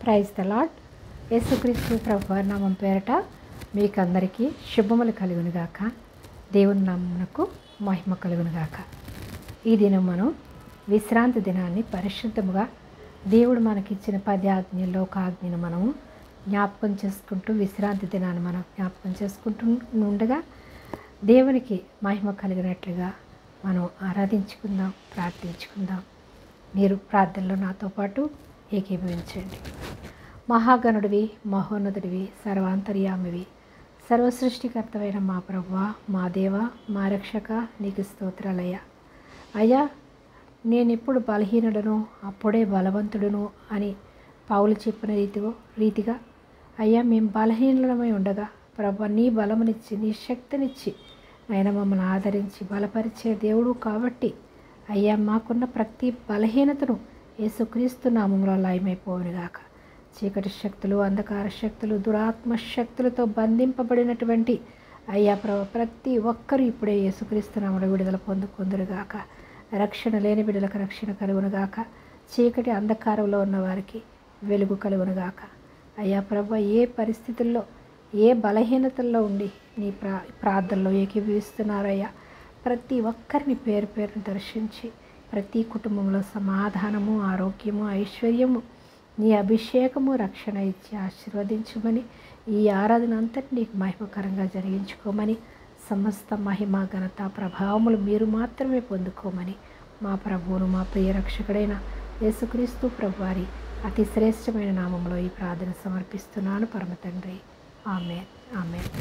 Praise the lord. యేసుక్రీస్తు ప్రభువారి నామం పేరట మీకందరికీ శుభములు కలుగునుగాక. దేవుని నామమునకు మహిమ కలుగునుగాక. ఈ దినం మనం విశ్రాంతి దినాన్ని పరిశుద్ధముగా దేవుడు మనకిచ్చిన 10 ఆజ్ఞల్లో ఒక ఆజ్ఞను మనము జ్ఞాపకం చేసుకుంటూ విశ్రాంతి దినాన్ని మనం జ్ఞాపకం చేసుకుంటూ ఉండగా దేవునికి మహిమ కలిగినట్లుగా మనం ఆరాధించుకుందాం, ప్రార్థించుకుందాం. మీరు ప్రార్థనలో నాతో పాటు ఏకీభవించండి. మహాగణుడివి, మహోన్నతుడివి, సర్వాంతర్యామివి, సర్వసృష్టికర్తవైన మా ప్రభువా, మా దేవ, మా రక్షక, నీకు స్తోత్రాలయ్యా. అయ్యా, నేనెప్పుడు బలహీనుడను అప్పుడే బలవంతుడును అని పౌలు చెప్పిన రీతిగా అయ్యా, మేము బలహీనులమై ఉండగా ప్రభు నీ బలమునిచ్చి నీ శక్తినిచ్చి ఆయన మమ్మల్ని ఆదరించి బలపరిచే దేవుడు కాబట్టి అయ్యా, మాకున్న ప్రతి బలహీనతను యేసుక్రీస్తు నామములో లయమైపోవునుగాక. చీకటి శక్తులు, అంధకార శక్తులు, దురాత్మ శక్తులతో బంధింపబడినటువంటి అయ్యా ప్రభు ప్రతి ఒక్కరూ ఇప్పుడే యేసుక్రీస్తు నామములో విడుదల పొందుకొందురుగాక. రక్షణ లేని బిడ్డలకు రక్షణ కలుగునుగాక. చీకటి అంధకారంలో ఉన్న వారికి వెలుగు కలుగునుగాక. అయ్యా ప్రభు, ఏ పరిస్థితుల్లో ఏ బలహీనతల్లో ఉండి నీ ప్రార్థనలో ఏకీభవిస్తున్నారయ్యా, ప్రతి ఒక్కరిని పేరు పేరును దర్శించి ప్రతి కుటుంబంలో సమాధానము, ఆరోగ్యము, ఐశ్వర్యము, నీ అభిషేకము, రక్షణ ఇచ్చి ఆశీర్వదించమని, ఈ ఆరాధన అంతటి నీకు మహిమకరంగా జరిగించుకోమని, సమస్త మహిమ, ఘనత, ప్రభావములు మీరు మాత్రమే పొందుకోమని మా ప్రభువును మా ప్రియ రక్షకుడైన యేసుక్రీస్తు ప్రభువారి అతి శ్రేష్టమైన నామంలో ఈ ప్రార్థన సమర్పిస్తున్నాను పరమ తండ్రి. ఆమేన్, ఆమేన్.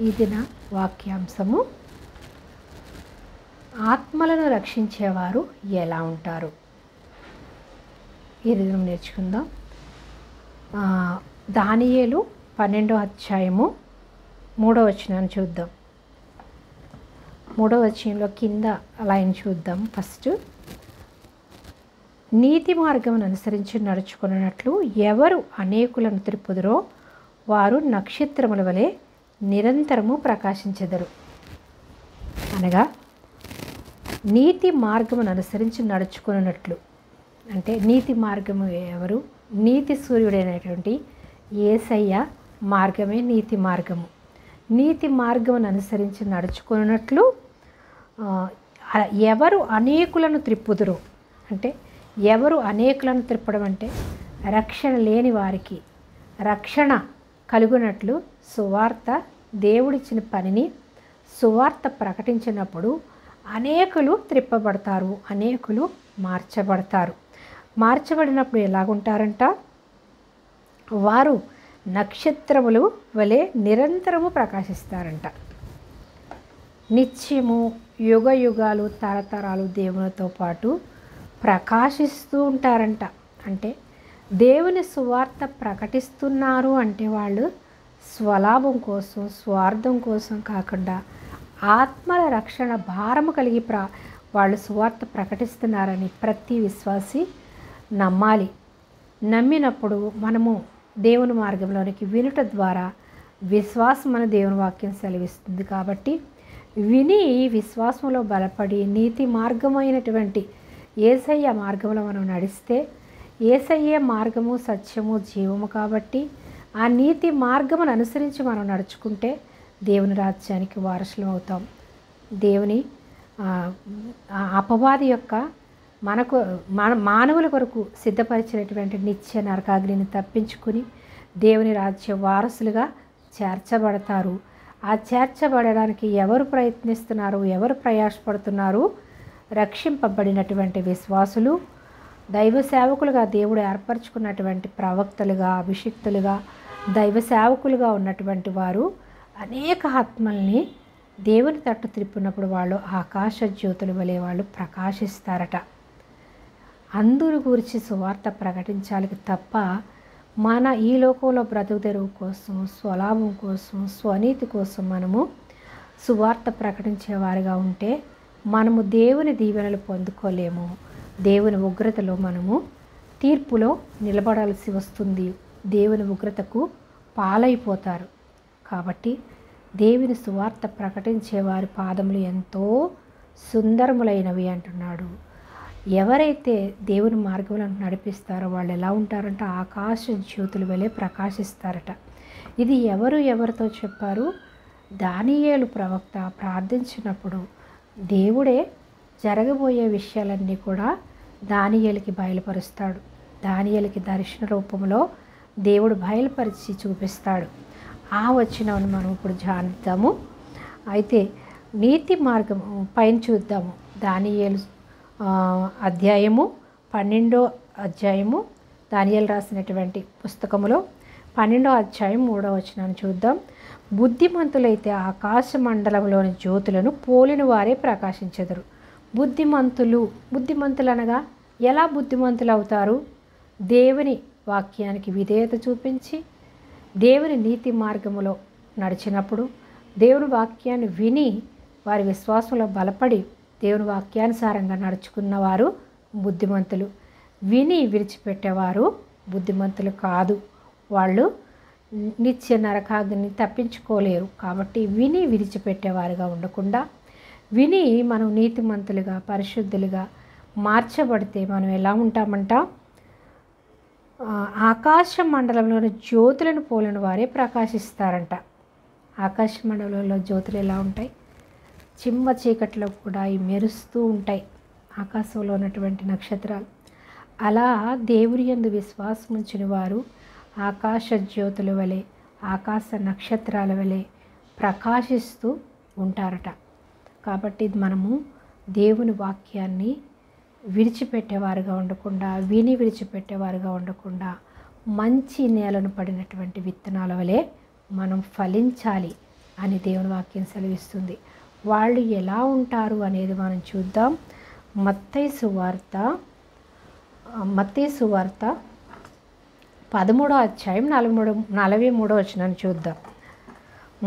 ఈ దిన వాక్యాంశము, ఆత్మలను రక్షించేవారు ఎలా ఉంటారు? ఈ దినం నేర్చుకుందాం. దానియేలు 12వ అధ్యాయము 3వ వచనాన్ని చూద్దాం. 3వ వచనంలో కింద లైన్ చూద్దాం. ఫస్ట్, నీతి మార్గమును అనుసరించి నడుచుకున్నట్లు ఎవరు అనేకులను త్రిప్పుదురో వారు నక్షత్రముల వలె నిరంతరము ప్రకాశించెదరు. అనగా నీతి మార్గమును అనుసరించి నడుచుకున్నట్లు అంటే నీతి మార్గము ఎవరు? నీతి సూర్యుడైనటువంటి యేసయ్య మార్గమే నీతి మార్గము. నీతి మార్గమును అనుసరించి నడుచుకున్నట్లు ఎవరు అనేకులను త్రిప్పుదురు అంటే, ఎవరు అనేకులను త్రిప్పడం అంటే రక్షణ లేని వారికి రక్షణ కలుగునట్లు సువార్త, దేవుడిచ్చిన పనిని సువార్త ప్రకటించినప్పుడు అనేకులు త్రిప్పబడతారు, అనేకులు మార్చబడతారు. మార్చబడినప్పుడు ఎలాగుంటారంట? వారు నక్షత్రములు వలె నిరంతరము ప్రకాశిస్తారంట. నిత్యము, యుగ యుగాలు, తరతరాలు దేవునితో పాటు ప్రకాశిస్తూ ఉంటారంట. అంటే దేవుని సువార్త ప్రకటిస్తున్నారు అంటే వాళ్ళు స్వలాభం కోసం, స్వార్థం కోసం కాకుండా ఆత్మల రక్షణ భారము కలిగి వాళ్ళు సువార్త ప్రకటిస్తున్నారని ప్రతి విశ్వాసి నమ్మాలి. నమ్మినప్పుడు మనము దేవుని మార్గంలోనికి వినుట ద్వారా విశ్వాసం మన దేవుని వాక్యం సెలవిస్తుంది. కాబట్టి విని విశ్వాసంలో బలపడి నీతి మార్గమైనటువంటి యేసయ్య మార్గంలో మనం నడిస్తే, యేసయ్య మార్గము సత్యము జీవము కాబట్టి ఆ నీతి మార్గమును అనుసరించి మనం నడుచుకుంటే దేవుని రాజ్యానికి వారసులం అవుతాం. దేవుని అపవాది యొక్క మానవుల కొరకు సిద్ధపరిచినటువంటి నిత్య నరకాగ్నిని తప్పించుకుని దేవుని రాజ్య వారసులుగా చేర్చబడతారు. ఆ చేర్చబడడానికి ఎవరు ప్రయత్నిస్తున్నారు, ఎవరు ప్రయాసపడుతున్నారు? రక్షింపబడినటువంటి విశ్వాసులు, దైవ సేవకులుగా దేవుడు ఏర్పరచుకున్నటువంటి ప్రవక్తలుగా, అభిషిక్తులుగా, దైవ సేవకులుగా ఉన్నటువంటి వారు అనేక ఆత్మల్ని దేవుని తట్టు త్రిప్పినప్పుడు వాళ్ళు ఆకాశ జ్యోతుల వలె వాళ్ళు ప్రకాశిస్తారట. అందరి గురించి సువార్త ప్రకటించాలి తప్ప మన ఈ లోకంలో బ్రతుకు తెరువు కోసం, స్వలాభం కోసం, స్వనీతి కోసం మనము సువార్త ప్రకటించేవారుగా ఉంటే మనము దేవుని దీవెనలు పొందుకోలేము. దేవుని ఉగ్రతలో మనము తీర్పులో నిలబడాల్సి వస్తుంది. దేవుని ఉగ్రతకు పాలైపోతారు. కాబట్టి దేవుని సువార్త ప్రకటించే వారి పాదములు ఎంతో సుందరములైనవి అంటున్నాడు. ఎవరైతే దేవుని మార్గంలో నడిపిస్తారో వాళ్ళు ఎలా ఉంటారంటే ఆకాశ జ్యోతుల వలె ప్రకాశిస్తారట. ఇది ఎవరితో చెప్పారు? దానియేలు ప్రవక్త ప్రార్థించినప్పుడు దేవుడే జరగబోయే విషయాలన్నీ కూడా దానియేలుకి బయలుపరుస్తాడు. దానియేలుకి దర్శన రూపంలో దేవుడు బయలుపరిచి చూపిస్తాడు. ఆ వచనాన్ని మనం ఇప్పుడు ధ్యానిద్దాము. అయితే నీతి మార్గం పైన చూద్దాము. దానియేలు అధ్యాయము 12వ అధ్యాయము, దానియేలు రాసినటువంటి పుస్తకములో 12వ అధ్యాయం 3వ వచనాన్ని చూద్దాం. బుద్ధిమంతులైతే ఆకాశ మండలంలోని జ్యోతులను పోలిన వారే ప్రకాశించెదరు. బుద్ధిమంతులు అనగా ఎలా బుద్ధిమంతులు అవుతారు? దేవుని వాక్యానికి విధేయత చూపించి దేవుని నీతి మార్గములో నడిచినప్పుడు, దేవుని వాక్యాన్ని విని వారి విశ్వాసంలో బలపడి దేవుని వాక్యానుసారంగా నడుచుకున్నవారు బుద్ధిమంతులు. విని విడిచిపెట్టేవారు బుద్ధిమంతులు కాదు. వాళ్ళు నిత్య నరకాగ్ని తప్పించుకోలేరు. కాబట్టి విని విడిచిపెట్టేవారుగా ఉండకుండా, విని మనం నీతిమంతులుగా పరిశుద్ధులుగా మార్చబడితే మనం ఎలా ఉంటామంట? ఆకాశ మండలంలోని జ్యోతులను పోలిన వారే ప్రకాశిస్తారంట. ఆకాశ మండలంలో జ్యోతులు ఎలా ఉంటాయి? చిమ్మ చీకట్లో కూడా అవి మెరుస్తూ ఉంటాయి, ఆకాశంలో ఉన్నటువంటి నక్షత్రాలు. అలా దేవుని యందు విశ్వాసం ఉంచిన వారు ఆకాశ జ్యోతుల వలె, ఆకాశ నక్షత్రాల వలె ప్రకాశిస్తూ ఉంటారట. కాబట్టి మనము దేవుని వాక్యాన్ని విడిచిపెట్టేవారుగా ఉండకుండా, విని విడిచిపెట్టేవారుగా ఉండకుండా, మంచి నేలను పడినటువంటి విత్తనాల వలె మనం ఫలించాలి అని దేవుని వాక్యం సెలవిస్తుంది. వాళ్ళు ఎలా ఉంటారు అనేది మనం చూద్దాం. మత్తయి సువార్త 13వ అధ్యాయం 43వ వచనాన్ని చూద్దాం.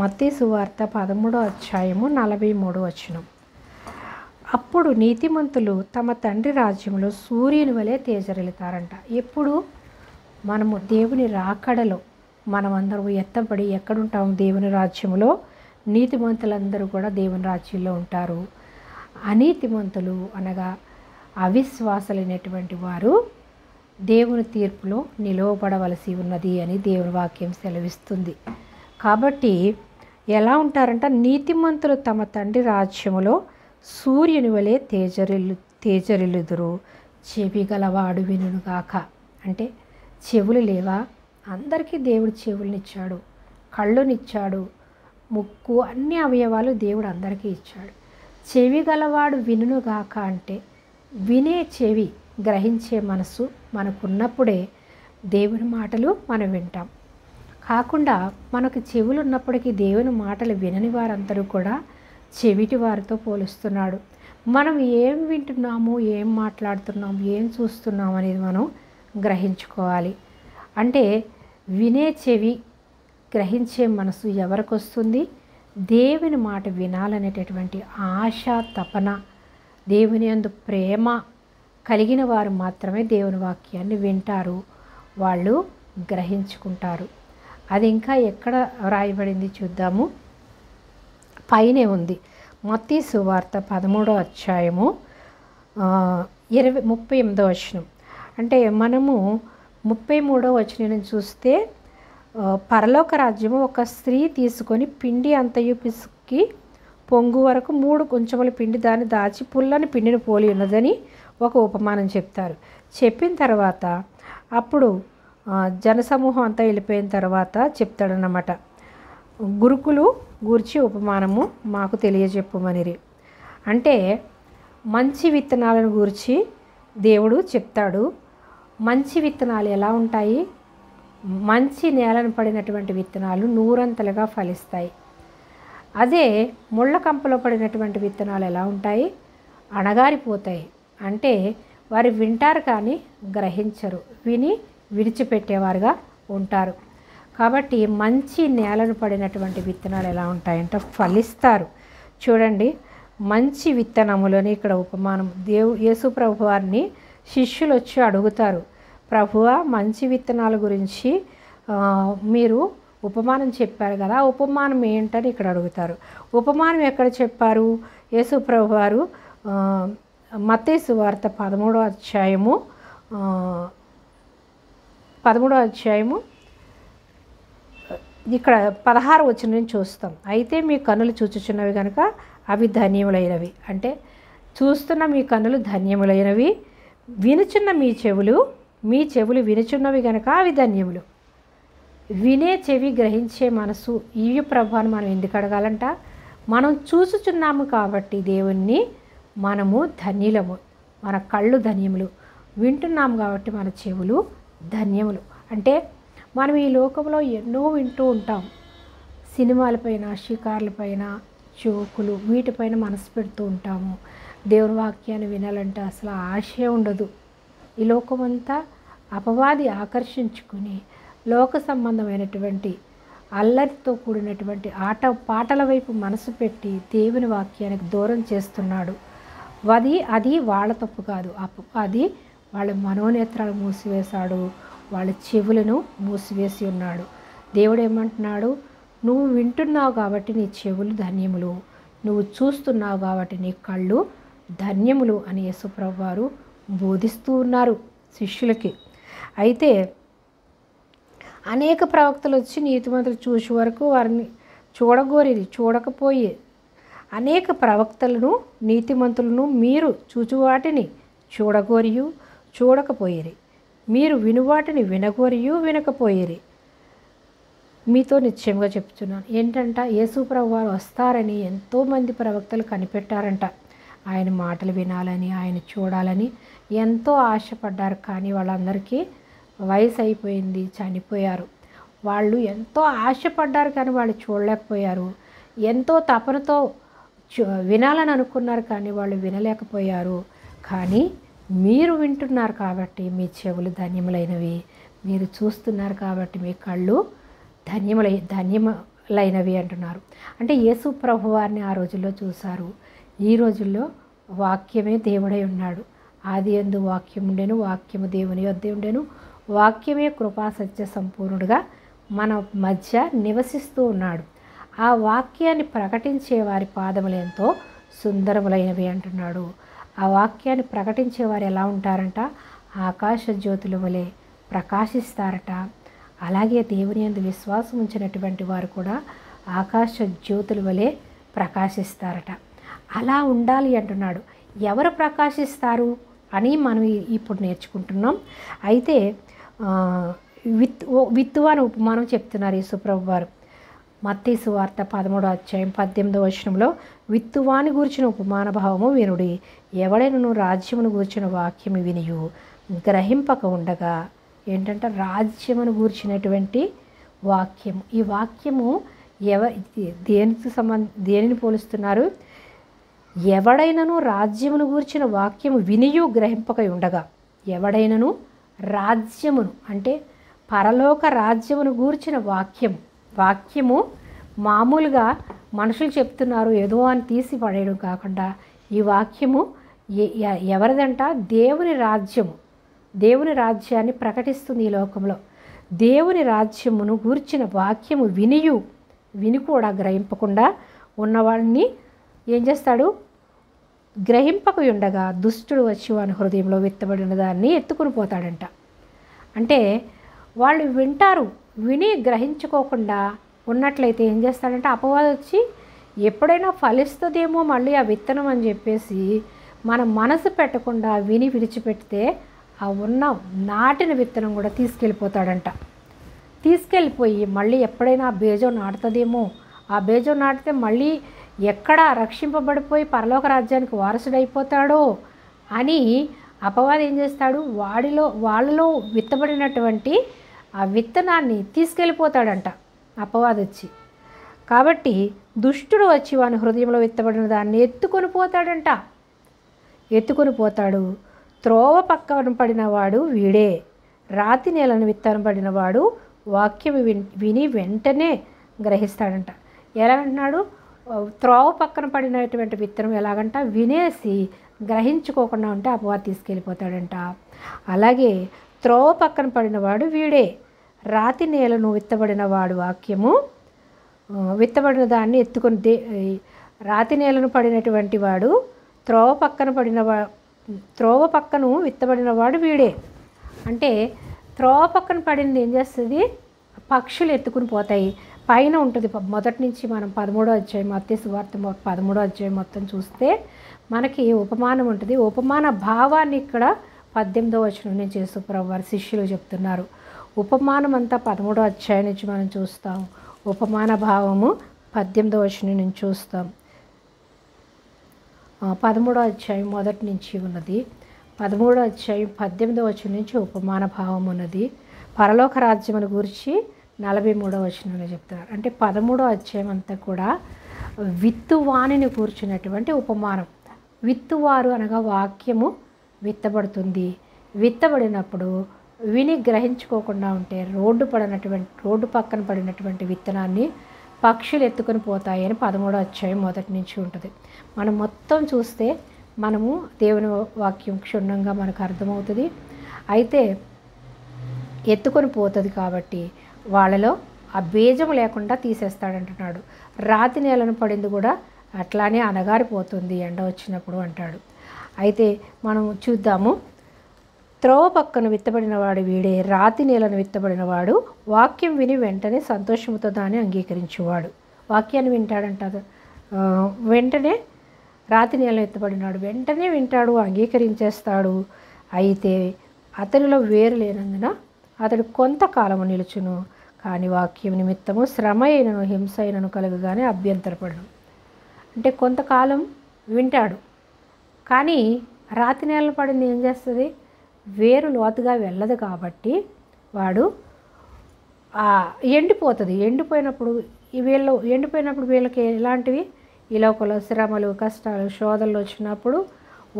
మత్తయి సువార్త 13వ అధ్యాయము 43వ వచనం. అప్పుడు నీతిమంతులు తమ తండ్రి రాజ్యంలో సూర్యుని వలె తేజరిల్లుతారంట. ఎప్పుడు? మనము దేవుని రాకడలో మనమందరూ ఎత్తబడి ఎక్కడుంటాము? దేవుని రాజ్యంలో. నీతిమంతులందరూ కూడా దేవుని రాజ్యంలో ఉంటారు. అనీతిమంతులు అనగా అవిశ్వాసులైనటువంటి వారు దేవుని తీర్పులో నిలవబడవలసి ఉన్నది అని దేవుని వాక్యం సెలవిస్తుంది. కాబట్టి ఎలా ఉంటారంట? నీతిమంతులు తమ తండ్రి రాజ్యములో సూర్యుని వలె తేజరిల్లుదురు. చెవి గలవాడు వినుగాక. అంటే చెవులు లేవా? అందరికీ దేవుడు చెవులనిచ్చాడు, కళ్ళునిచ్చాడు, ముక్కు, అన్ని అవయవాలు దేవుడు అందరికీ ఇచ్చాడు. చెవి గలవాడు వినుగాక అంటే వినే చెవి, గ్రహించే మనసు మనకున్నప్పుడే దేవుని మాటలు మనం వింటాం. కాకుండా మనకు చెవులు ఉన్నప్పటికీ దేవుని మాటలు వినని వారందరూ కూడా చెవిటి వారితో పోలుస్తున్నాడు. మనం ఏం వింటున్నాము, ఏం మాట్లాడుతున్నాము, ఏం చూస్తున్నాము అనేది మనం గ్రహించుకోవాలి. అంటే వినే చెవి, గ్రహించే మనసు ఎవరికి వస్తుంది? దేవుని మాట వినాలనేటటువంటి ఆశ, తపన, దేవుని యందు ప్రేమ కలిగిన వారు మాత్రమే దేవుని వాక్యాన్ని వింటారు, వాళ్ళు గ్రహించుకుంటారు. అది ఇంకా ఎక్కడ రాయబడింది చూద్దాము. పైనే ఉంది. మత్తయి సువార్త 13వ అధ్యాయము 38వ వచనం. అంటే మనము 33వ వచనం చూస్తే, పరలోక రాజ్యము ఒక స్త్రీ తీసుకొని పిండి అంతయు పిసికి పొంగు వరకు 3 కొంచెముల పిండి దాన్ని దాచి పుల్లని పిండిని పోలి ఉన్నదని ఒక ఉపమానం చెప్తారు. చెప్పిన తర్వాత అప్పుడు జనసమూహం అంతా వెళ్ళిపోయిన తర్వాత చెప్తాడన్నమాట. గురుకులు గూర్చి ఉపమానము మాకు తెలియజెప్పమనిరి. అంటే మంచి విత్తనాలను గూర్చి దేవుడు చెప్తాడు. మంచి విత్తనాలు ఎలా ఉంటాయి? మంచి నేలను పడినటువంటి విత్తనాలు 100 ఫలిస్తాయి. అదే ముళ్ళ కంపలో పడినటువంటి విత్తనాలు ఎలా ఉంటాయి? అణగారిపోతాయి. అంటే వారు వింటారు కానీ గ్రహించరు, విని విడిచిపెట్టేవారుగా ఉంటారు. కాబట్టి మంచి నేలను పడినటువంటి విత్తనాలు ఎలా ఉంటాయంటే ఫలిస్తారు. చూడండి, మంచి విత్తనములని ఇక్కడ ఉపమానం. యేసు ప్రభు వారిని శిష్యులు వచ్చి అడుగుతారు, ప్రభువా మంచి విత్తనాల గురించి మీరు ఉపమానం చెప్పారు కదా, ఉపమానం ఏంటని ఇక్కడ అడుగుతారు. ఉపమానం ఎక్కడ చెప్పారు? యేసు ప్రభు వారు మత్తయి సువార్త 13వ అధ్యాయము 13వ అధ్యాయము ఇక్కడ 16 వచనం నుంచి చూస్తాం. అయితే మీ కన్నులు చూచుచున్నవి కనుక అవి ధన్యములైనవి. అంటే చూస్తున్న మీ కన్నులు ధన్యములైనవి, వినుచున్న మీ చెవులు వినుచున్నవి కనుక అవి ధన్యములు. వినే చెవి, గ్రహించే మనసు, ఇవి ప్రభాని మనం ఎందుకు అడగాలంట? మనం చూసుచున్నాము కాబట్టి దేవుణ్ణి మనము ధన్యులము, మన కళ్ళు ధన్యములు. వింటున్నాము కాబట్టి మన చెవులు ధన్యములు. అంటే మనం ఈ లోకంలో ఎన్నో వింటూ ఉంటాం. సినిమాలపైన, షికార్లపైన, జోకులు, వీటిపైన మనసు పెడుతూ ఉంటాము. దేవుని వాక్యాన్ని వినాలంటే అసలు ఆశే ఉండదు. ఈ లోకమంతా అపవాది ఆకర్షించుకుని లోక సంబంధమైనటువంటి అల్లరితో కూడినటువంటి పాటల వైపు మనసు పెట్టి దేవుని వాక్యానికి దూరం చేస్తున్నాడు. అది వాళ్ళ తప్పు కాదు, అది వాళ్ళ మనోనేత్రాలు మూసివేశాడు, వాళ్ళ చెవులను మూసివేసి ఉన్నాడు. దేవుడు ఏమంటున్నాడు? నువ్వు వింటున్నావు కాబట్టి నీ చెవులు ధన్యములు, నువ్వు చూస్తున్నావు కాబట్టి నీ కళ్ళు ధన్యములు అని యేసుప్రభువు వారు బోధిస్తూ ఉన్నారు శిష్యులకి. అయితే అనేక ప్రవక్తలు వచ్చి నీతిమంతులు చూసే వరకు వారిని చూడకపోయే అనేక ప్రవక్తలను, నీతిమంతులను మీరు చూచువాటిని చూడగోరియు చూడకపోయిరి, మీరు వినువాటిని వినగోరియు వినకపోయిరి. మీతో నిశ్చయంగా చెప్తున్నాను ఏంటంట, యేసుప్రభువు వారు వస్తారని ఎంతోమంది ప్రవక్తలు కనిపెట్టారంట. ఆయన మాటలు వినాలని, ఆయన చూడాలని ఎంతో ఆశపడ్డారు. కానీ వాళ్ళందరికీ వయసు అయిపోయింది, చనిపోయారు. వాళ్ళు ఎంతో ఆశపడ్డారు కానీ వాళ్ళు చూడలేకపోయారు. ఎంతో తపనతో వినాలని అనుకున్నారు కానీ వాళ్ళు వినలేకపోయారు. కానీ మీరు వింటున్నారు కాబట్టి మీ చెవులు ధన్యములైనవి, మీరు చూస్తున్నారు కాబట్టి మీ కళ్ళు ధన్యములైనవి అంటున్నారు. అంటే యేసు ప్రభు వారిని ఆ రోజుల్లో చూశారు. ఈ రోజుల్లో వాక్యమే దేవుడై ఉన్నాడు. ఆది యందు వాక్యం ఉండెను, వాక్యము దేవుని యొద్ద ఉండెను, వాక్యమే కృపా సత్య సంపూర్ణుడుగా మన మధ్య నివసిస్తూ ఉన్నాడు. ఆ వాక్యాన్ని ప్రకటించే వారి పాదములు ఎంతో సుందరములైనవి అంటున్నాడు. ఆ వాక్యాన్ని ప్రకటించేవారు ఎలా ఉంటారంట? ఆకాశ జ్యోతుల వలె ప్రకాశిస్తారట. అలాగే దేవుని యందు విశ్వాసం ఉంచినటువంటి వారు కూడా ఆకాశ జ్యోతుల వలె ప్రకాశిస్తారట. అలా ఉండాలి అంటున్నాడు. ఎవరు ప్రకాశిస్తారు అని మనం ఇప్పుడు నేర్చుకుంటున్నాం. అయితే విత్తువ అని ఉపమానం చెప్తున్నారు యేసుప్రభు వారు. మత్తయి సువార్త 13వ అధ్యాయం 18వ వచనంలో విత్తువాని గూర్చిన ఉపమాన భావము వినుడి, ఎవడైనను రాజ్యమును గూర్చిన వాక్యము వినియు గ్రహింపక ఉండగా. ఏంటంటే రాజ్యమును గూర్చినటువంటి వాక్యము. ఈ వాక్యము దేనిని పోలుస్తున్నారు? ఎవడైనను రాజ్యమును గూర్చిన వాక్యము వినియు గ్రహింపక ఉండగా. ఎవడైనను రాజ్యమును అంటే పరలోక రాజ్యమును గూర్చిన వాక్యము మామూలుగా మనుషులు చెప్తున్నారు ఏదో అని తీసి పడేయడం కాకుండా ఈ వాక్యము ఎవరిదంట? దేవుని రాజ్యాన్ని ప్రకటిస్తుంది ఈ లోకంలో. దేవుని రాజ్యమును గూర్చిన వాక్యము విని కూడా గ్రహింపకుండా ఉన్నవాడిని ఏం చేస్తాడు? గ్రహింపక ఉండగా దుష్టుడు వచ్చి వాని హృదయంలో విత్తబడిన దాన్ని ఎత్తుకుని పోతాడంట. అంటే వాళ్ళు వింటారు, విని గ్రహించుకోకుండా ఉన్నట్లయితే ఏం చేస్తాడంటే అపవాది వచ్చి ఎప్పుడైనా ఫలిస్తుందేమో మళ్ళీ ఆ విత్తనం అని చెప్పేసి మనం మనసు పెట్టకుండా విని విడిచిపెడితే ఆ నాటిన విత్తనం కూడా తీసుకెళ్ళిపోతాడంట. తీసుకెళ్ళిపోయి మళ్ళీ ఎప్పుడైనా ఆ బీజం నాటుతుందేమో, ఆ బీజం నాటితే మళ్ళీ ఎక్కడ రక్షింపబడిపోయి పరలోక రాజ్యానికి వారసుడైపోతాడో అని అపవాది ఏం చేస్తాడు? వాళ్ళలో విత్తబడినటువంటి ఆ విత్తనాన్ని తీసుకెళ్ళిపోతాడంట అపవాది వచ్చి. కాబట్టి దుష్టుడు వచ్చి వాని హృదయంలో విత్తబడిన దాన్ని ఎత్తుకొని పోతాడు. త్రోవ పక్కన పడినవాడు వీడే, రాతి నేలను విత్తనం పడినవాడు వాక్యం విని వెంటనే గ్రహిస్తాడంట. ఎలాగంటున్నాడు? త్రోవ పక్కన పడినటువంటి విత్తనం ఎలాగంట? వినేసి గ్రహించుకోకుండా ఉంటే అపవాది తీసుకెళ్ళిపోతాడంట. అలాగే త్రోవ పక్కన పడినవాడు వీడే, రాతి నేలను విత్తబడిన వాడు వాక్యము విత్తబడిన దాన్ని రాతి నేలను పడినటువంటి వాడు త్రోవ పక్కను విత్తబడిన వాడు వీడే. అంటే త్రోవ పక్కన పడింది ఏం చేస్తుంది, పక్షులు ఎత్తుకుని పోతాయి. పైన ఉంటుంది. మొదటి నుంచి మనం 13వ అధ్యాయం మత్తయి సువార్త 13వ అధ్యాయం మొత్తం చూస్తే మనకి ఉపమానం ఉంటుంది. ఉపమాన భావాన్ని ఇక్కడ 18వ వచనం నుంచి యేసుప్రభువు వారి శిష్యులు చెప్తున్నారు. ఉపమానం అంతా 13వ అధ్యాయం నుంచి మనం చూస్తాం. ఉపమాన భావము 18వ వచనం నుంచి చూస్తాం. 13వ అధ్యాయం మొదటి నుంచి ఉన్నది. 13వ అధ్యాయం 18వ వచనం నుంచి ఉపమాన భావం ఉన్నది. పరలోక రాజ్యమును గురించి 43వ వచనంలో చెప్తున్నారు. అంటే 13వ అధ్యాయం అంతా కూడా విత్తువానిని కూర్చున్నటువంటి ఉపమానం. విత్తువారు అనగా వాక్యము విత్తబడుతుంది. విత్తబడినప్పుడు విని గ్రహించుకోకుండా ఉంటే రోడ్డు పక్కన పడినటువంటి విత్తనాన్ని పక్షులు ఎత్తుకొని పోతాయని 13వ అధ్యాయం మొదటి నుంచి ఉంటుంది. మనం మొత్తం చూస్తే మనము దేవుని వాక్యం క్షుణ్ణంగా మనకు అర్థమవుతుంది. అయితే ఎత్తుకొని పోతుంది కాబట్టి వాళ్ళలో ఆ బీజం లేకుండా తీసేస్తాడంటున్నాడు. రాతి నేలను పడింది కూడా అట్లానే అనగారిపోతుంది ఎండ వచ్చినప్పుడు అంటాడు. అయితే మనం చూద్దాము. త్రోవ పక్కన విత్తబడిన వాడు వీడే, రాతి నేలను విత్తబడిన వాడు వాక్యం విని వెంటనే సంతోషంతో దాన్ని అంగీకరించేవాడు. వాక్యాన్ని వింటాడంట, వెంటనే రాతి నేలను విత్తబడినాడు, వెంటనే వింటాడు, అంగీకరించేస్తాడు. అయితే అతనిలో వేరు లేనందున అతడు కొంతకాలము నిలుచును, కానీ వాక్యం నిమిత్తము శ్రమ అయినను హింస అయినను కలుగగానే అభ్యంతరపడను. అంటే కొంతకాలం వింటాడు, కానీ రాతి నేలను పడింది ఏం చేస్తుంది, వేరు లోతుగా వెళ్ళదు కాబట్టి వాడు ఎండిపోతుంది. ఎండిపోయినప్పుడు వీళ్ళకి ఎలాంటివి, ఈ లోకంలో శ్రమలు కష్టాలు శోధనలు వచ్చినప్పుడు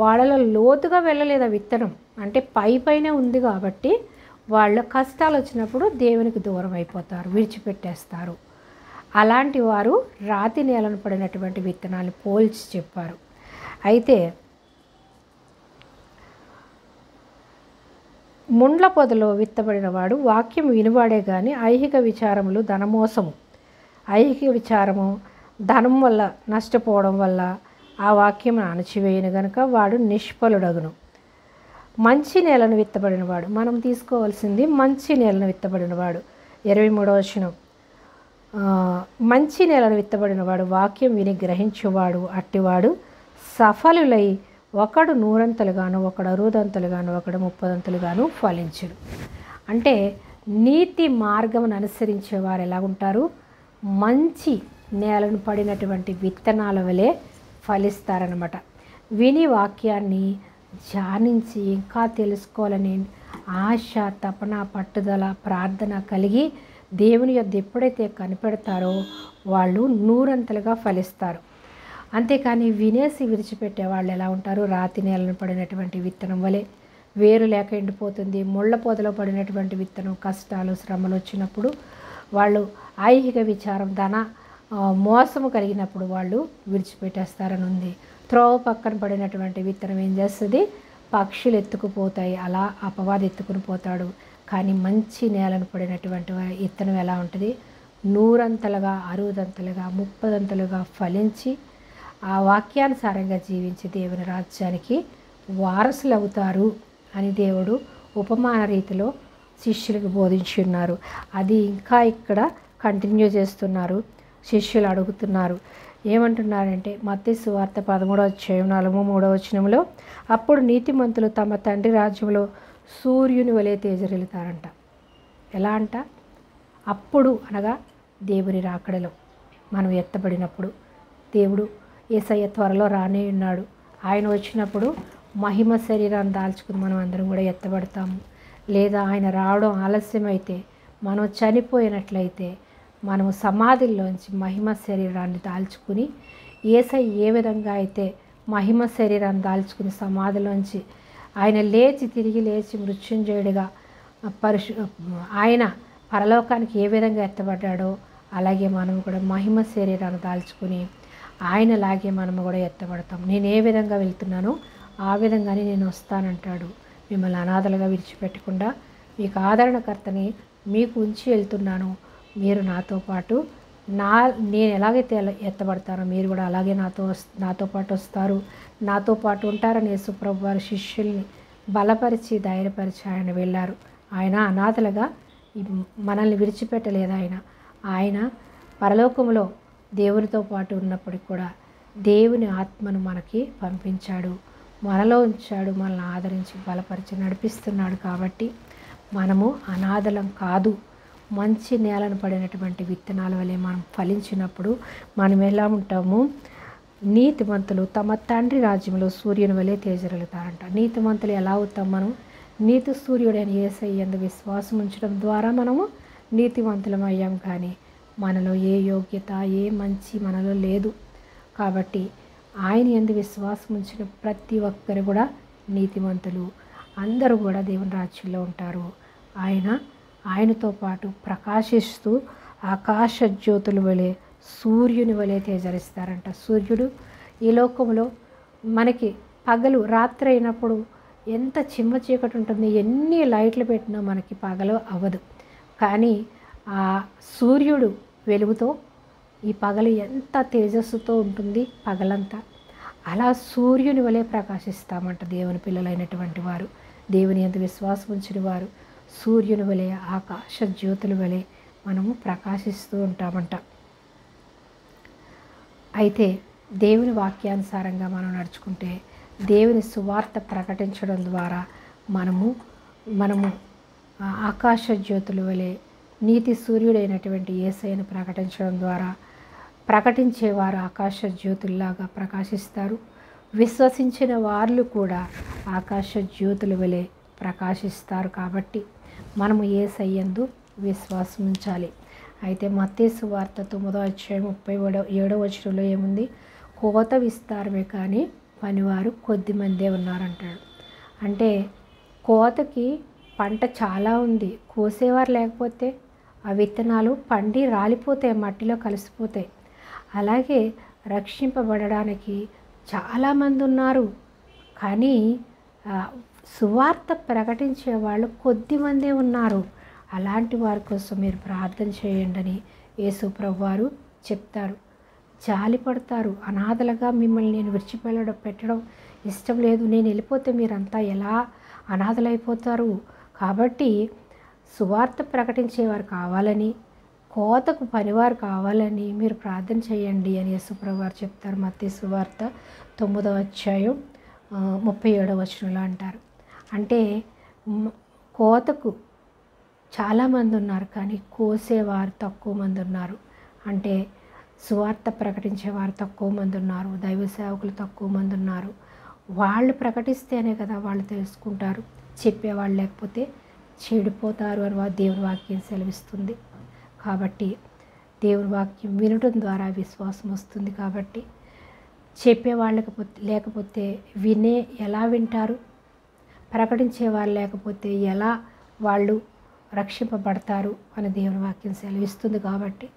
వాళ్ళలో లోతుగా వెళ్ళలేదు ఆ విత్తనం. అంటే పైనే ఉంది కాబట్టి వాళ్ళ కష్టాలు వచ్చినప్పుడు దేవునికి దూరం అయిపోతారు, విడిచిపెట్టేస్తారు. అలాంటి వారు రాతి నేలను పడినటువంటి విత్తనాన్ని పోల్చి చెప్పారు. అయితే ముండ్ల పొదలో విత్తబడిన వాడు వాక్యం వినివాడే కానీ ఐహిక విచారములు ధనమోసము, ఐహిక విచారము ధనం వల్ల నష్టపోవడం వల్ల ఆ వాక్యం అణచివేయను గనుక వాడు నిష్ఫలుడగును. మంచి నేలను విత్తబడినవాడు, మనం తీసుకోవాల్సింది మంచి నేలను విత్తబడినవాడు. 23వ వచనం, మంచి నేలను విత్తబడినవాడు వాక్యం విని గ్రహించువాడు, అట్టివాడు సఫలులై ఒకడు 100 ఒకడు 60 ఒకడు 30 ఫలించుడు. అంటే నీతి మార్గమును అనుసరించే వారు ఎలా ఉంటారు, మంచి నేలను పడినటువంటి విత్తనాల వలె ఫలిస్తారనమాట. విని వాక్యాన్ని ధ్యానించి ఇంకా తెలుసుకోవాలని ఆశ, తపన, పట్టుదల, ప్రార్థన కలిగి దేవుని యొద్ద ఎప్పుడైతే కనిపెడతారో వాళ్ళు 100 ఫలిస్తారు. అంతేకాని వినేసి విడిచిపెట్టే వాళ్ళు ఎలా ఉంటారు, రాతి నేలను పడినటువంటి విత్తనం వలె వేరు లేక ఎండిపోతుంది. ముళ్ళ పొదలో పడినటువంటి విత్తనం కష్టాలు శ్రమలు వచ్చినప్పుడు వాళ్ళు ఐహిక విచారం మోసము కలిగినప్పుడు వాళ్ళు విడిచిపెట్టేస్తారని ఉంది. త్రోవ పక్కన పడినటువంటి విత్తనం ఏం చేస్తుంది, పక్షులు ఎత్తుకుపోతాయి, అలా అపవాది ఎత్తుకుని పోతాడు. కానీ మంచి నేలను పడినటువంటి విత్తనం ఎలా ఉంటుంది, 100 60 30 ఫలించి ఆ వాక్యానుసారంగా జీవించి దేవుని రాజ్యానికి వారసులు అవుతారు అని దేవుడు ఉపమాన రీతిలో శిష్యులకు బోధించి ఉన్నారు. అది ఇంకా ఇక్కడ కంటిన్యూ చేస్తున్నారు. శిష్యులు అడుగుతున్నారు, ఏమంటున్నారంటే మత్తయి సువార్త 13వ అధ్యాయం 43వ వచనంలో, అప్పుడు నీతిమంతులు తమ తండ్రి రాజ్యంలో సూర్యుని వలె తేజరిల్లుతారంట. ఎలా అంట, అప్పుడు అనగా దేవుని రాకడలో మనం ఎత్తబడినప్పుడు, దేవుడు యేసయ్య త్వరలో రానే ఉన్నాడు. ఆయన వచ్చినప్పుడు మహిమ శరీరాన్ని దాల్చుకుని మనం అందరం కూడా ఎత్తబడతాము. లేదా ఆయన రావడం ఆలస్యమైతే, మనం చనిపోయినట్లయితే మనము సమాధిలోంచి మహిమ శరీరాన్ని దాల్చుకుని, యేసయ్య ఏ విధంగా అయితే మహిమ శరీరాన్ని దాల్చుకుని సమాధిలోంచి ఆయన తిరిగి లేచి మృత్యుంజయుడిగా ఆయన పరలోకానికి ఏ విధంగా ఎత్తబడ్డాడో అలాగే మనం కూడా మహిమ శరీరాన్ని దాల్చుకుని ఆయనలాగే మనము కూడా ఎత్తబడతాం. నేను ఏ విధంగా వెళ్తున్నానో ఆ విధంగానే నేను వస్తానంటాడు. మిమ్మల్ని అనాథలుగా విడిచిపెట్టకుండా మీకు ఆదరణకర్తని మీకు ఉంచి వెళ్తున్నాను, మీరు నాతో పాటు నా నేను ఎలాగైతే ఎత్తబడతానో మీరు కూడా అలాగే నాతో పాటు వస్తారు, నాతో పాటు ఉంటారని యేసుప్రభు వారి శిష్యుల్ని బలపరిచి ధైర్యపరిచి ఆయన వెళ్ళారు. ఆయన అనాథలుగా మనల్ని విడిచిపెట్టలేదు. ఆయన పరలోకంలో దేవునితో పాటు ఉన్నప్పటికి కూడా దేవుని ఆత్మను మనకి పంపించాడు, మనలో ఉంచాడు, మనల్ని ఆదరించి బలపరిచి నడిపిస్తున్నాడు. కాబట్టి మనము అనాథలం కాదు. మంచి నేలను పడినటువంటి విత్తనాల వలె మనం ఫలించినప్పుడు మనం ఎలా ఉంటాము? నీతిమంతులు తమ తండ్రి రాజ్యంలో సూర్యుని వలె తేజరిల్లుతారంట. నీతిమంతులు ఎలా అవుతాం? మనం నీతి సూర్యుడైన యేసయ్య యందు విశ్వాసం ఉంచడం ద్వారా మనము నీతిమంతులం అయ్యాం. కానీ మనలో ఏ యోగ్యత, ఏ మంచి మనలో లేదు. కాబట్టి ఆయన యందు విశ్వాసం ఉంచిన ప్రతి ఒక్కరు కూడా నీతిమంతులు. అందరూ కూడా దేవుని రాజ్యంలో ఉంటారు. ఆయనతో పాటు ప్రకాశిస్తూ ఆకాశ జ్యోతుల వలె సూర్యుని వలె తేజరిస్తారంట. సూర్యుడు ఈ లోకంలో మనకి పగలు రాత్రి అయినప్పుడు ఎంత చిమ్మ చీకటి ఉంటుంది, ఎన్ని లైట్లు పెట్టినా మనకి పగలు అవ్వదు. కానీ ఆ సూర్యుడు వెలుగుతో ఈ పగలు ఎంత తేజస్సుతో ఉంటుంది పగలంతా. అలా సూర్యుని వలె ప్రకాశిస్తామంట దేవుని పిల్లలైనటువంటి వారు, దేవుని యందు విశ్వాసం ఉంచిన వారు సూర్యుని వలె ఆకాశ జ్యోతుల వలె మనము ప్రకాశిస్తూ ఉంటామంట. అయితే దేవుని వాక్యానుసారంగా మనం నడుచుకుంటే, దేవుని సువార్త ప్రకటించడం ద్వారా మనము ఆకాశ జ్యోతుల వలె నీతి సూర్యుడైనటువంటి యేసయ్యను ప్రకటించడం ద్వారా ప్రకటించేవారు ఆకాశ జ్యోతుల్లాగా ప్రకాశిస్తారు. విశ్వసించిన వాళ్ళు కూడా ఆకాశ జ్యోతుల వలె ప్రకాశిస్తారు. కాబట్టి మనము యేసయ్య యందు విశ్వాసం ఉంచాలి. అయితే మత్తయి సువార్త 9వ అధ్యాయం 37వ వచనంలో ఏముంది? కోత విస్తారమే కానీ పనివారు కొద్దిమందే ఉన్నారంటాడు. అంటే కోతకి పంట చాలా ఉంది, కోసేవారు లేకపోతే ఆ విత్తనాలు పండి రాలిపోతాయి, మట్టిలో కలిసిపోతాయి. అలాగే రక్షింపబడడానికి చాలామంది ఉన్నారు, కానీ సువార్త ప్రకటించే వాళ్ళు కొద్దిమందే ఉన్నారు. అలాంటి వారి కోసం మీరు ప్రార్థన చేయండి అని యేసు ప్రభువారు చెప్తారు. జాలి పడతారు. అనాథలుగా మిమ్మల్ని నేను పెట్టడం ఇష్టం లేదు, నేను వెళ్ళిపోతే మీరంతా ఎలా అనాథలైపోతారు. కాబట్టి సువార్త ప్రకటించేవారు కావాలని, కోతకు పనివారు కావాలని మీరు ప్రార్థన చేయండి అని యేసు ప్రభువారు చెప్తారు. మత్తయి సువార్త 9వ అధ్యాయం 37వ వచనంలో అంటారు. అంటే కోతకు చాలామంది ఉన్నారు, కానీ కోసేవారు తక్కువ మంది ఉన్నారు. అంటే సువార్త ప్రకటించేవారు తక్కువ మంది ఉన్నారు, దైవ సేవకులు తక్కువ మంది ఉన్నారు. వాళ్ళు ప్రకటిస్తేనే కదా వాళ్ళు తెలుసుకుంటారు. చెప్పేవాళ్ళు లేకపోతే చెడిపోతారు అని దేవుని వాక్యం సెలవిస్తుంది. కాబట్టి దేవుని వాక్యం వినడం ద్వారా విశ్వాసం వస్తుంది. కాబట్టి చెప్పేవాళ్ళకి లేకపోతే ఎలా వింటారు? ప్రకటించే వాళ్ళు లేకపోతే ఎలా వాళ్ళు రక్షింపబడతారు అని దేవుని వాక్యం సెలవిస్తుంది. కాబట్టి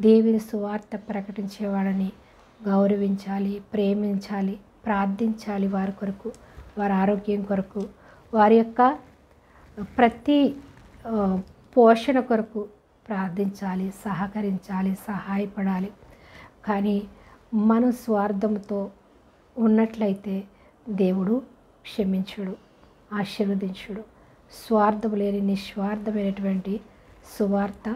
దేవుని సువార్త ప్రకటించేవాడని గౌరవించాలి, ప్రేమించాలి, ప్రార్థించాలి. వారి కొరకు, వారి ఆరోగ్యం కొరకు, వారి యొక్క ప్రతి పోషణ కొరకు ప్రార్థించాలి, సహకరించాలి, సహాయపడాలి. కానీ మన స్వార్థంతో ఉన్నట్లయితే దేవుడు క్షమించుడు, ఆశీర్వదించుడు. స్వార్థం లేని నిస్వార్థమైనటువంటి సువార్త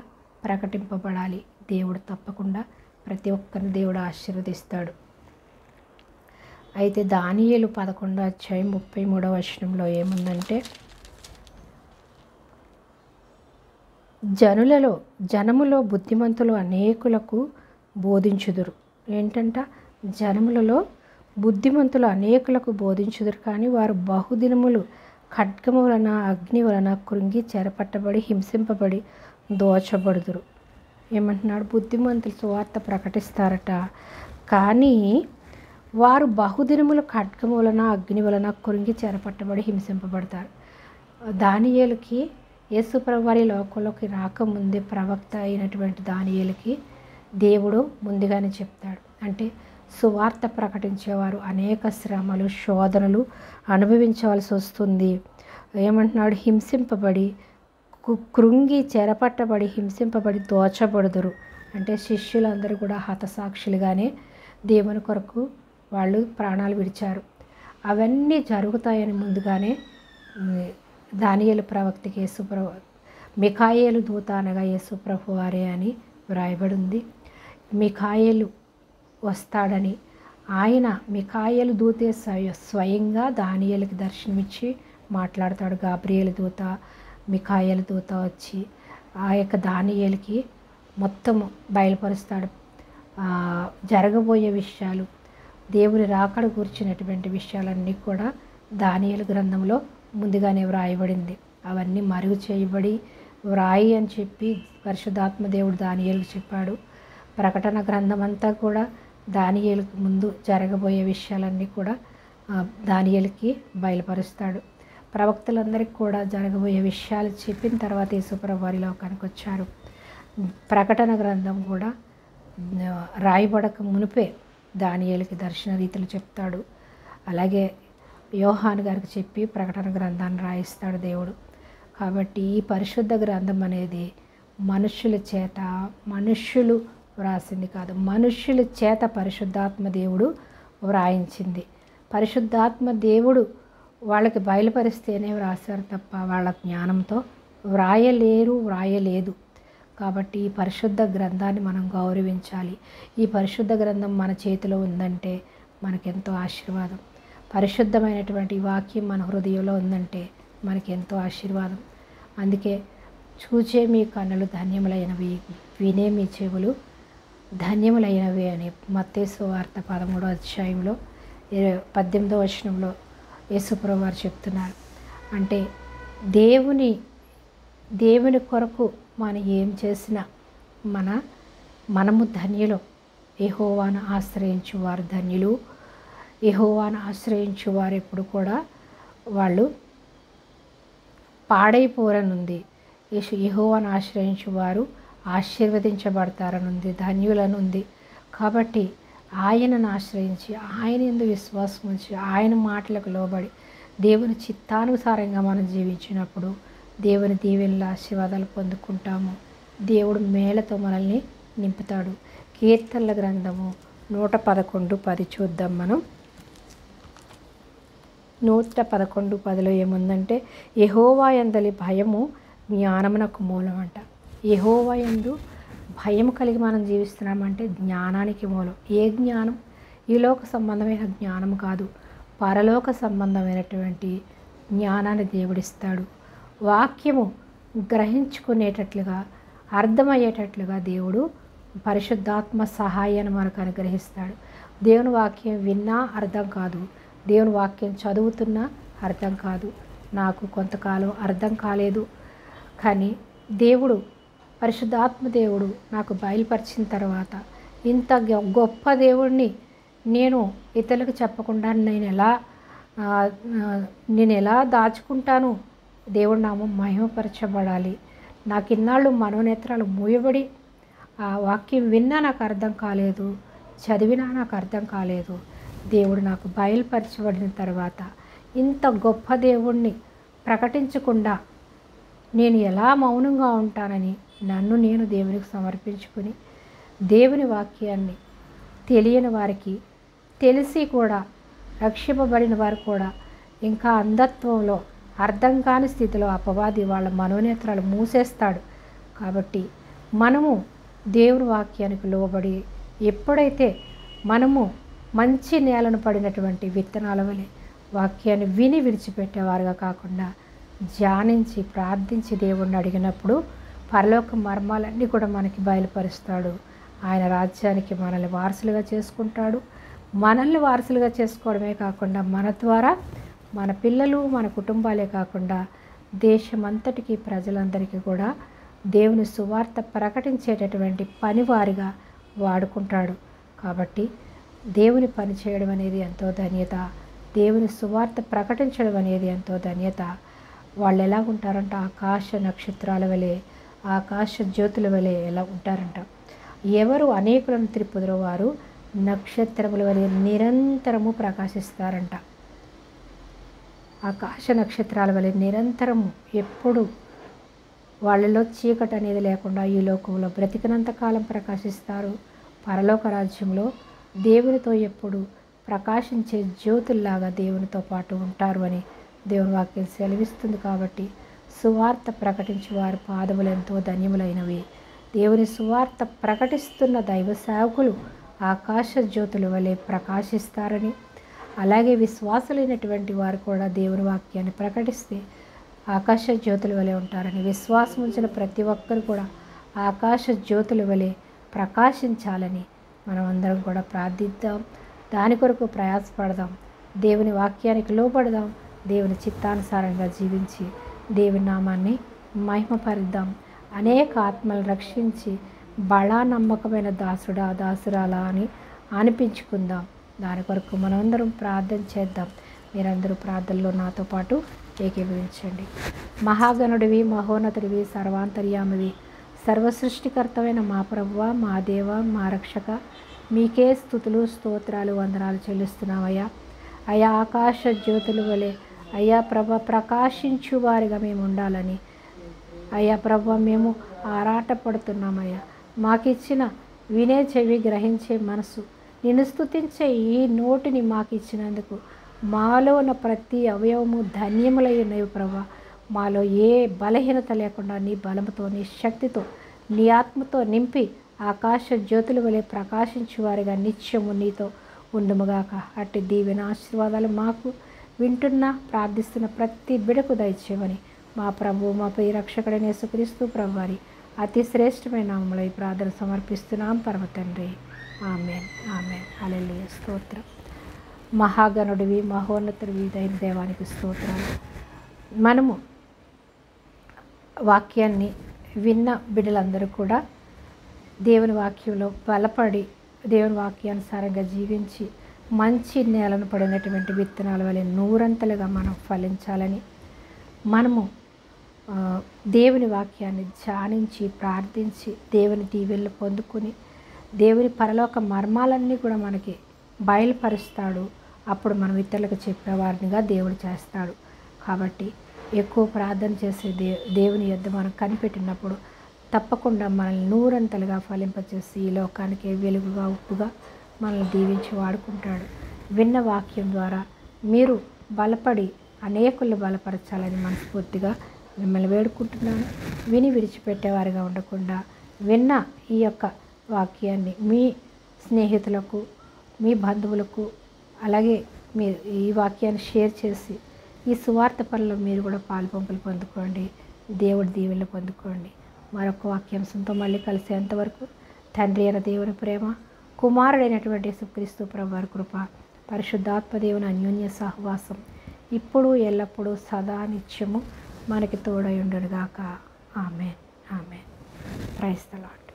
ప్రకటింపబడాలి. దేవుడు తప్పకుండా ప్రతి ఒక్కరిని దేవుడు ఆశీర్వదిస్తాడు. అయితే దానియేలు 11వ అధ్యాయం 33వ వచనంలో ఏముందంటే, జనములో బుద్ధిమంతులు అనేకులకు బోధించుదురు. ఏంటంట? జనములలో బుద్ధిమంతులు అనేకులకు బోధించుదురు, కానీ వారు బహుదినములు ఖడ్గము వలన, అగ్ని వలన కృంగి చెరపట్టబడి హింసింపబడి దోచబడుదురు. ఏమంటున్నాడు? బుద్ధిమంతులు సువార్త ప్రకటిస్తారట, కానీ వారు బహుదినములు ఖడ్గము వలన, అగ్ని వలన కృంగి చెరపట్టబడి హింసింపబడతారు. దానియేలుకి యేసు ప్రభువారి లోకంలోకి రాకముందే ప్రవక్త అయినటువంటి దానియేలుకి దేవుడు ముందుగానే చెప్తాడు. అంటే సువార్త ప్రకటించేవారు అనేక శ్రమలు, శోధనలు అనుభవించవలసి వస్తుంది. ఏమంటున్నాడు? హింసింపబడి, కృంగి చెరపట్టబడి హింసింపబడి దోచబడుదురు. అంటే శిష్యులందరూ కూడా హతసాక్షులుగానే దేవుని కొరకు వాళ్ళు ప్రాణాలు విడిచారు. అవన్నీ జరుగుతాయని ముందుగానే దానియేలు ప్రవక్తకి మిఖాయేలు దూత అనగా యేసుప్రభు వారే అని వ్రాయబడి ఉంది. మిఖాయేలు వస్తాడని, ఆయన మిఖాయేలు దూతే స్వయంగా దానియేలుకి దర్శనమిచ్చి మాట్లాడతాడు. గాబ్రియేలు దూత, మిఖాయేలు దూత వచ్చి ఆ యొక్క దానియేలుకి మొత్తము బయలుపరుస్తాడు. జరగబోయే విషయాలు, దేవుని రాకడ కూర్చున్నటువంటి విషయాలన్నీ కూడా దానియేలు గ్రంథంలో ముందుగానే వ్రాయబడింది. అవన్నీ మరుగు చేయబడి వ్రాయి అని చెప్పి పరిశుద్ధాత్మ దేవుడు దానియేలుకి చెప్పాడు. ప్రకటన గ్రంథం అంతా కూడా దానియేలుకు ముందు జరగబోయే విషయాలన్నీ కూడా దానియేలుకి బయలుపరుస్తాడు. ప్రవక్తలందరికీ కూడా జరగబోయే విషయాలు చెప్పిన తర్వాత యేసుప్రభు వారి లోకానికి వచ్చారు. ప్రకటన గ్రంథం కూడా రాయబడక మునిపే దానియేలుకి దర్శన రీతులు చెప్తాడు. అలాగే యోహాను గారికి చెప్పి ప్రకటన గ్రంథాన్ని రాయిస్తాడు దేవుడు. కాబట్టి ఈ పరిశుద్ధ గ్రంథం అనేది మనుష్యులు వ్రాసింది కాదు, మనుష్యుల చేత పరిశుద్ధాత్మ దేవుడు వ్రాయించింది. పరిశుద్ధాత్మ దేవుడు వాళ్ళకి బయలుపరిస్తేనే వ్రాసారు తప్ప వాళ్ళ జ్ఞానంతో వ్రాయలేదు. కాబట్టి ఈ పరిశుద్ధ గ్రంథాన్ని మనం గౌరవించాలి. ఈ పరిశుద్ధ గ్రంథం మన చేతిలో ఉందంటే మనకెంతో ఆశీర్వాదం. పరిశుద్ధమైనటువంటి వాక్యం మన హృదయంలో ఉందంటే మనకెంతో ఆశీర్వాదం. అందుకే చూచే మీ కన్నులు ధన్యములైనవి, వినే మీ చెవులు ధన్యములైనవి అని మత్తయి సువార్త 13వ అధ్యాయంలో 18వ వచనంలో యేసుప్రభు వారు చెప్తున్నారు. అంటే దేవుని కొరకు మనం ఏం చేసినా మనము ధన్యులు. యెహోవాను ఆశ్రయించు వారు ధన్యులు. యెహోవాను ఆశ్రయించు వారు ఎప్పుడు కూడా వాళ్ళు పాడైపోరనుంది. యెహోవాను ఆశ్రయించు వారు ఆశీర్వదించబడతారనుంది, ధన్యులనుంది. కాబట్టి ఆయనను ఆశ్రయించి, ఆయన యందు విశ్వాసం ఉంచి, ఆయన మాటలకు లోబడి దేవుని చిత్తానుసారంగా మనం జీవించినప్పుడు దేవుని దీవెనల ఆశీర్వాదాలు పొందుకుంటాము. దేవుడు మేళతో మనల్ని నింపుతాడు. కీర్తనల గ్రంథము 111:10 చూద్దాం మనం. 111:10లో ఏముందంటే, యెహోవా యందలి భయము జ్ఞానమునకు మూలం అంట. యెహోవా యందు భయం కలిగి మనం జీవిస్తున్నామంటే జ్ఞానానికి మూలం. ఏ జ్ఞానం? ఈ లోక సంబంధమైన జ్ఞానం కాదు, పరలోక సంబంధమైనటువంటి జ్ఞానాన్ని దేవుడిస్తాడు. వాక్యము గ్రహించుకునేటట్లుగా, అర్థమయ్యేటట్లుగా దేవుడు పరిశుద్ధాత్మ సహాయాన్ని మనకు అనుగ్రహిస్తాడు. దేవుని వాక్యం విన్నా అర్థం కాదు, దేవుని వాక్యం చదువుతున్నా అర్థం కాదు. నాకు కొంతకాలం అర్థం కాలేదు, కానీ పరిశుద్ధాత్మ దేవుడు నాకు బయలుపరిచిన తర్వాత ఇంత గొప్ప దేవుడిని నేను ఇతరులకు చెప్పకుండా నేను ఎలా దాచుకుంటాను? దేవుడి నామం మహిమపరచబడాలి. నాకు ఇన్నాళ్ళు మనోనేత్రాలు మూయబడి ఆ వాక్యం విన్నా నాకు అర్థం కాలేదు, చదివినా నాకు అర్థం కాలేదు. దేవుడు నాకు బయలుపరచబడిన తర్వాత ఇంత గొప్ప దేవుణ్ణి ప్రకటించకుండా నేను ఎలా మౌనంగా ఉంటానని నన్ను నేను దేవునికి సమర్పించుకుని దేవుని వాక్యాన్ని తెలియని వారికి, తెలిసి కూడా రక్షింపబడిన వారు కూడా ఇంకా అంధత్వంలో, అర్థం కాని స్థితిలో అపవాది వాళ్ళ మనోనేత్రాలు మూసేస్తాడు. కాబట్టి మనము దేవుని వాక్యానికి లోబడి ఎప్పుడైతే మనము మంచి నేలను పడినటువంటి విత్తనాల వలె వాక్యాన్ని విని విడిచిపెట్టేవారుగా కాకుండా ధ్యానించి ప్రార్థించి దేవుణ్ణి అడిగినప్పుడు పరలోక మర్మాలన్నీ కూడా మనకి బయలుపరుస్తాడు. ఆయన రాజ్యానికి మనల్ని వారసులుగా చేసుకుంటాడు. మనల్ని వారసులుగా చేసుకోవడమే కాకుండా మన ద్వారా మన పిల్లలు, మన కుటుంబాలే కాకుండా దేశమంతటికి, ప్రజలందరికీ కూడా దేవుని సువార్త ప్రకటించేటటువంటి పనివారిగా వాడుకుంటాడు. కాబట్టి దేవుని పని చేయడం అనేది ఎంతో ధన్యత, దేవుని సువార్త ప్రకటించడం అనేది ఎంతో ధన్యత. వాళ్ళు ఎలా ఉంటారంట? ఆకాశ నక్షత్రాల వలె, ఆకాశ జ్యోతుల వలె ఎలా ఉంటారంట. ఎవరు అనేకులను త్రిప్పుదురో వారు నక్షత్రముల వలె నిరంతరము ప్రకాశిస్తారంట. ఆకాశ నక్షత్రాల వలె నిరంతరము ఎప్పుడు వాళ్ళలో చీకటి అనేది లేకుండా ఈ లోకంలో బ్రతికినంత కాలం ప్రకాశిస్తారు. పరలోక రాజ్యంలో దేవునితో ఎప్పుడు ప్రకాశించే జ్యోతుల్లాగా దేవునితో పాటు ఉంటారు అని దేవుని వాక్యం సెలవిస్తుంది. కాబట్టి సువార్త ప్రకటించే వారి పాదములు ఎంతో ధన్యములైనవి. దేవుని సువార్త ప్రకటిస్తున్న దైవ సేవకులు ఆకాశ జ్యోతుల వలె ప్రకాశిస్తారని, అలాగే విశ్వాసులైనటువంటి వారు కూడా దేవుని వాక్యాన్ని ప్రకటిస్తే ఆకాశ జ్యోతుల వలె ఉంటారని, విశ్వాసం ఉంచిన ప్రతి ఒక్కరు కూడా ఆకాశ జ్యోతుల వలె ప్రకాశించాలని మనం అందరం కూడా ప్రార్థిద్దాం. దాని కొరకు ప్రయాసపడదాం. దేవుని వాక్యానికి లోబడదాం. దేవుని చిత్తానుసారంగా జీవించి దేవుని నామాన్ని మహిమపరుద్దాం. అనేక ఆత్మలు రక్షించి బడా నమ్మకమైన దాసుడా దాసురాలా అని అనిపించుకుందాం. దాని కొరకు మనందరం ప్రార్థన చేద్దాం. మీరందరూ ప్రార్థనలో నాతో పాటు ఏకీభవించండి. మహాగణుడివి, మహోన్నతుడివి, సర్వాంతర్యామివి, సర్వసృష్టికర్తమైన మా ప్రభువ, మా దేవ, మా రక్షక, మీకే స్తుతులు స్తోత్రాలు వందనాలు చెల్లిస్తున్నామయ్యా. అయ్యా ఆకాశ జ్యోతుల వలె అయ్యా ప్రభ ప్రకాశించు వారిగా మేము ఉండాలని అయ్యా ప్రభ మేము ఆరాటపడుతున్నామయ్యా. మాకిచ్చిన వినే చెవి, గ్రహించే మనసు, నిన్ను స్తుతించే ఈ నోటిని మాకు ఇచ్చినందుకు మాలో ఉన్న ప్రతి అవయవము ధన్యములై ఉన్నవి ప్రభా. మాలో ఏ బలహీనత లేకుండా నీ బలముతో, నీ శక్తితో, నీ ఆత్మతో నింపి ఆకాశ జ్యోతుల వలె ప్రకాశించు వారిగా నిత్యము నీతో ఉండుముగాక. అట్టి దీవెన ఆశీర్వాదాలు మాకు వింటున్న ప్రార్థిస్తున్న ప్రతి బిడకు దయచేయమని మా ప్రభు, మా ప్రియ రక్షకుడైన యేసుక్రీస్తు ప్రభువారి అతి శ్రేష్టమైన నామములో ఈ ప్రార్థన సమర్పిస్తున్నాం పరమ తండ్రి. Amen, amen. హల్లెలూయా. స్తోత్రం. మహాగణుడివి, మహోన్నతుడివి దైవ దేవానికి స్తోత్రాలు. మనము వాక్యాన్ని విన్న బిడ్డలందరూ కూడా దేవుని వాక్యంలో బలపడి దేవుని వాక్యానుసారంగా జీవించి మంచి నేలను పడినటువంటి విత్తనాల వలె నూరంతలుగా మనం ఫలించాలని, మనము దేవుని వాక్యాన్ని ధ్యానించి ప్రార్థించి దేవుని దీవెనలు పొందుకొని దేవుని పరలోక మర్మాలన్నీ కూడా మనకి బయలుపరుస్తాడు. అప్పుడు మనం ఇతరులకు చెప్పేవారినిగా దేవుడు చేస్తాడు. కాబట్టి ఎక్కువ ప్రార్థన చేసే దేవుని యొద్ద మనం కనిపెట్టినప్పుడు తప్పకుండా మనల్ని నూరంతలుగా ఫలింపచేసి ఈ లోకానికి వెలుగుగా, ఉప్పుగా మనల్ని దీవించి వాడుకుంటాడు. విన్న వాక్యం ద్వారా మీరు బలపడి అనేకులను బలపరచాలని మనస్ఫూర్తిగా మిమ్మల్ని వేడుకుంటున్నాను. విని విడిచిపెట్టేవారిగా ఉండకుండా విన్న ఈ యొక్క వాక్యాన్ని మీ స్నేహితులకు, మీ బంధువులకు, అలాగే మీరు ఈ వాక్యాన్ని షేర్ చేసి ఈ సువార్త పనుల్లో మీరు కూడా పాలుపంపులు పొందుకోండి. దేవుడి దీవెనలు పొందుకోండి. మరొక వాక్యాంశంతో మళ్ళీ కలిసేంతవరకు తండ్రి అయిన దేవుని ప్రేమ, కుమారుడైనటువంటి యేసుక్రీస్తు ప్రభువారి కృప, పరిశుద్ధాత్మ దేవుని అన్యోన్య సహవాసం ఇప్పుడు ఎల్లప్పుడూ సదా నిత్యము మనకి తోడై ఉండునుగాక. Amen, amen. Praise the lord.